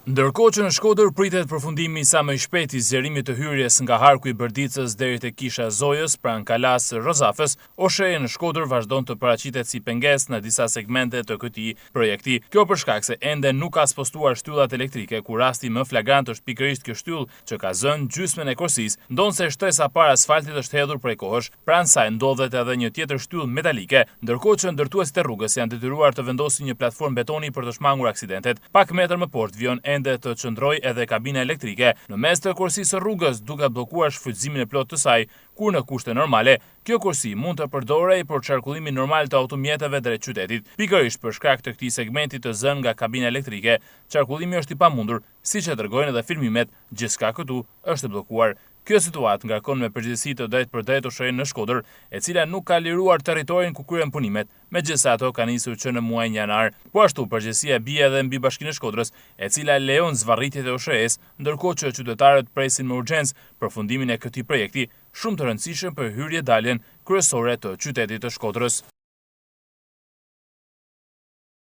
Ndërkohë që në Shkodër pritet përfundimi sa më i shpejt i zgjerimit të hyrjes nga harku i Bërdicës deri te kisha Zojës pranë kalas Rozafës, OSHE në Shkodër vazhdon të paraqitet si pengesë në disa segmente të këtij projekti. Kjo për shkak se ende nuk ka spostuar shtyllat elektrike, ku rasti më flagrant është pikërisht kjo shtyllë që ka zënë gjysmën e korsisë, ndonse shtresa para asfaltit është hedhur prej kohësh. Pranë saj ndodhet edhe një tjetër shtyllë metalike, ndërkohë që ndërtuesit e rrugës janë detyruar të vendosin një platformë betoni për të shmangur aksidentet. Pak metër më poshtë vjen ende të qëndroj edhe kabina elektrike në mes të korsisë së rrugës, duke bllokuar shfrytëzimin e plotë të saj, kur në kushte normale kjo kursi mund të përdorej për qarkullimin normal të automjeteve drejt qytetit. Pikërisht për shkak të këtij segmenti të zënë nga kabina elektrike, qarkullimi është i pamundur, siç e tregojnë edhe filmimet, gjithçka këtu është bllokuar. Kjo situatë ngarkon me përgjegjësi të drejtë OSHE-n në Shkodër, e cila nuk ka liruar territorin ku kryen punimet, megjithëse ato kanë nisur që në muajin janar. Po ashtu përgjegjësia bie edhe mbi Bashkinë e Shkodrës, e cila lejon zvarritjet e OSHE-s, ndërkohë që qytetarët presin me urgjencë përfundimin e këtij projekti, shumë të rëndësishëm për hyrje-daljen kryesore të qytetit të Shkodrës.